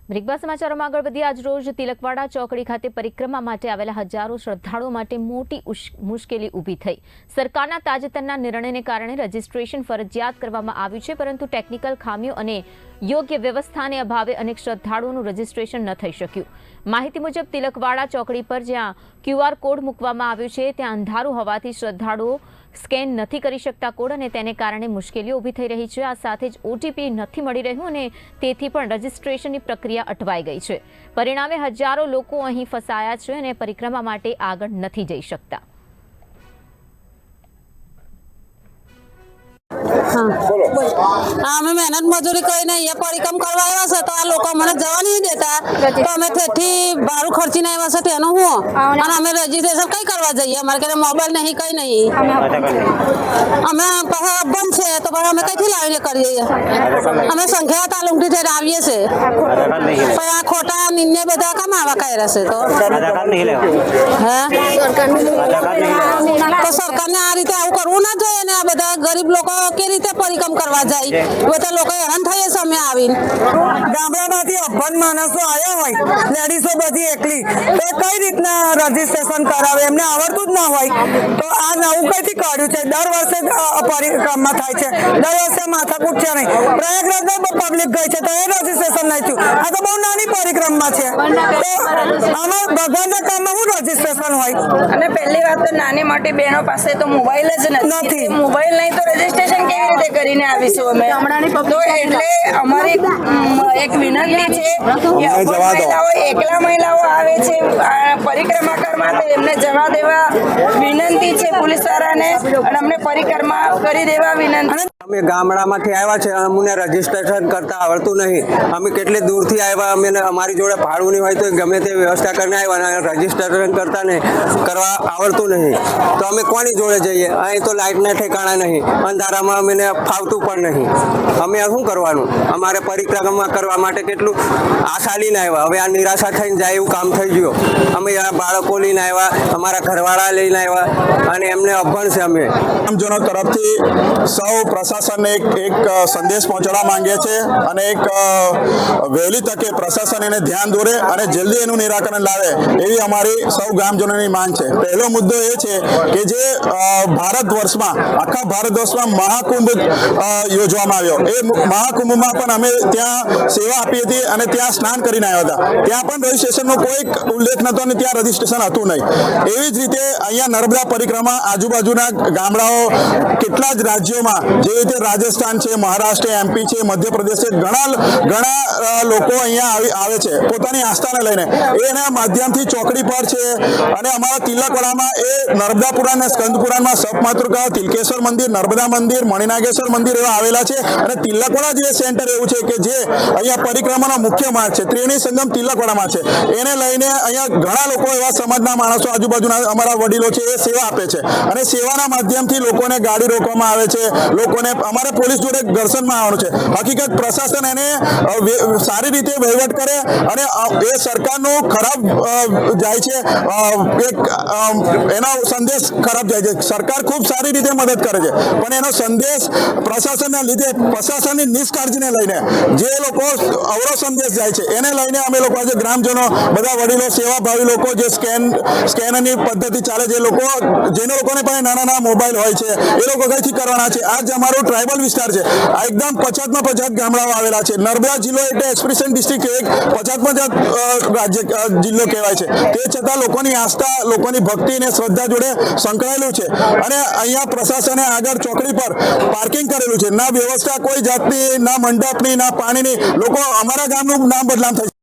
બ્રેકબાદ સમાચારોમાં આગળ વધી આજ રોજ તિલકવાડા ચોકડી ખાતે પરિક્રમા માટે આવેલા હજારો શ્રદ્ધાળુઓ માટે મોટી મુશ્કેલી ઊભી થઈ। સરકારના તાજેતરના નિર્ણયને કારણે રજીસ્ટ્રેશન ફરજિયાત કરવામાં આવ્યું છે, પરંતુ ટેકનિકલ ખામીઓ અને યોગ્ય વ્યવસ્થાને અભાવે અનેક શ્રદ્ધાળુઓનું રજીસ્ટ્રેશન ન થઈ શક્યું। માહિતી મુજબ તિલકવાડા ચોકડી પર જ્યાં QR કોડ મૂકવામાં આવ્યો છે ત્યાં અંધારું હોવાથી શ્રદ્ધાળુઓ સ્કેન નથી કરી શકતા કોડ, અને તેને કારણે મુશ્કેલીઓ ઊભી થઈ રહી છે। આ સાથે જ OTP નથી મળી રહ્યું અને તેથી પણ રજીસ્ટ્રેશનની પ્રક્રિયા અટવાઈ ગઈ છે। પરિણામે હજારો લોકો અહીં ફસાયા છે અને પરિક્રમા માટે આગળ નથી જઈ શકતા। અમે મહેનત મજૂરી કરીને અહીંયા પરિક્રમ કરવા આવ્યા છે, તો આ લોકો મને જવા નહીં દેતા, તો અમે તેથી ભાડું ખર્ચીને આવ્યા છે તેનું હું, અને અમે રજીસ્ટ્રેશન કઈ કરવા જઈએ? અમારે ઘરે મોબાઈલ નહીં, કઈ નહીં, અમે બંધ છે, તો અમે કઈથી લાવીને કરીએ? અમે સંખ્યા તાલુમથી થઈને આવીએ છીએ, પણ આ ખોટા નિર્ણય બધા કેમ આવા કર્યા છે? તો સરકારને આ રીતે આવું કરવું ના જોઈએ ને। આ બધા ગરીબ લોકો કે રીતે પરિક્રમ કરવા જાય? બધા લોકો હેરાન થઈએ છે। અમે આવીને ગામડામાંથી અભણ માણસો આવ્યા હોય, લેડીઝો બધી એકલી, તો કઈ રીતના રજીસ્ટ્રેશન કરાવે? એમને આવડતું જ ના હોય, તો આ નવું કઈથી કાઢ્યું છે? દર વર્ષે પરિક્રમા થાય છે, દર વર્ષે માથાકૂટ છે નહીં। પ્રયાગરાજમાં પબ્લિક ગઈ છે તો એ રજીસ્ટ્રેશન નહીં થયું। આ તો બહુ નાની પરિક્રમા છે, તો આમાં ભગવાનના કામમાં શું રજીસ્ટ્રેશન હોય? અને પહેલી વાત તો નાની મોટી બહેનો પાસે તો મોબાઈલ જ નથી। મોબાઈલ નહીં તો રજીસ્ટ્રેશન કેવી રીતે કરીને આવીશું અમે? તો એટલે અમારી એક વિનંતી છે કે મહિલાઓ, એકલા મહિલાઓ આવે છે પરિક્રમા કરવા, તો એમને જવા દેવા વિનંતી છે પોલીસ વાળાને, અને અમને પરિક્રમા કરી દેવા વિનંતી। અમે ગામડામાંથી આવ્યા છે, અમને રજીસ્ટ્રેશન કરતા આવડતું નહીં। અમે કેટલી દૂરથી આવ્યા, અમે અમારી જોડે ભાડું નહીં હોય તો ગમે તે વ્યવસ્થા કરીને આવ્યા, અને રજીસ્ટ્રેશન કરતા નહીં કરવા આવડતું નહીં, તો અમે કોની જોડે જઈએ? અહીં તો લાઇટના ઠેકાણા નહીં, અંધારામાં અમને ફાવતું પણ નહીં। અમે શું કરવાનું? અમારે પરિક્રમા કરવા માટે કેટલું આશા લઈને આવ્યા, હવે આ નિરાશા થઈને જાય એવું કામ થઈ ગયું। અમે આ બાળકો લઈને આવ્યા, અમારા ઘરવાળા લઈને આવ્યા, અને એમને અભણ છે। અમે ગ્રામજનો તરફથી સૌ પ્રશાસનને એક સંદેશ પહોંચાડવા માંગીએ છીએ, અને એક વહેલી તકે પ્રશાસન એને ધ્યાન દોરે અને જલ્દી એનું નિરાકરણ લાવે એવી અમારી સૌ ગ્રામજનોની માંગ છે। પહેલો મુદ્દો એ છે કે જે ભારત વર્ષમાં, આખા ભારત વર્ષમાં મહાકુંભ યોજવામાં આવ્યો, એ મહાકુંભમાં પણ અમે ત્યાં સેવા આપી હતી અને ત્યાં સ્નાન કરીને આવ્યા હતા। ત્યાં પણ રજીસ્ટ્રેશનનો કોઈ ઉલ્લેખ નહોતો અને ત્યાં રજીસ્ટ્રેશન હતું નહીં। એવી જ રીતે અહીંયા નર્મદા પરિક્રમા આજુબાજુના ગામડાઓ, કેટલા જ રાજ્યોમાં, જેવી રીતે રાજસ્થાન છે, મહારાષ્ટ્ર, MP છે, મધ્યપ્રદેશ છે, ઘણા લોકો અહીંયા આવે છે પોતાની આસ્થાને લઈને। એના માધ્યમથી ચોકડી પર છે, અને અમારા તિલકવાડામાં એ નર્મદા પુરાણ અને સ્કંદ પુરાણમાં સપમાતૃકા, તિલકેશ્વર મંદિર, નર્મદા મંદિર, મણિનાગેશ્વર મંદિર એવા આવેલા છે, અને તિલકવાડા જે સેન્ટર એવું છે કે જે અહીંયા પરિક્રમાનો મુખ્ય માર્ગ છે, ત્રિવેણી સંગમ તિલકવાડામાં છે। એને લઈને અહીંયા ઘણા લોકો, એવા સમાજના માણસો, આજુબાજુના અમારા વડીલો છે, એ સેવા આપે છે, અને સેવાના માધ્યમથી લોકોને ગાડી રોકવામાં આવે છે, લોકોને અમારે પોલીસ જોડે ઘર્ષણમાં આવવાનું છે। હકીકત પ્રશાસન એને સારી રીતે વહીવટ કરે, અને એ સરકારનો ખરાબ જાય છે, એનો સંદેશ ખરાબ જાય છે। સરકાર ખૂબ સારી રીતે મદદ કરે છે, પણ એનો સંદેશ પ્રશાસનના લીધે, પ્રશાસનની નિષ્કાળજીને લઈને જે લોકો અવરો સંદેશ જાય છે, એને લઈને અમે લોકો આજે ગ્રામજનો, બધા વડીલો, સેવાભાવી લોકો, જે સ્કેનરની પદ્ધતિ ચાલે છે, જેને લોકોને પાસે નાના મોબાઈલ હોય છે, એ લોકો કઈથી કરવાના છે? આજ અમારો ટ્રાઇબલ વિસ્તાર છે, આ એકદમ 50 ગામડાઓ આવેલા છે। નર્મદા જિલ્લો એટલે એક્સપ્રેશન ડિસ્ટ્રિક્ટ એક 50 રાજ્ય જિલ્લો કહેવાય છે, તે છતાં લોકોની આસ્થા, લોકોની ભક્તિ અને શ્રદ્ધા જોડે સંકળાયેલું છે। અને અહીંયા પ્રશાસને આગળ ચોકડી પર પાર્કિંગ કરેલું છે, ના વ્યવસ્થા કોઈ જાતની, ના મંડપની, ના પાણીની। લોકો, અમારા ગામનું નામ બદનામ થાય છે।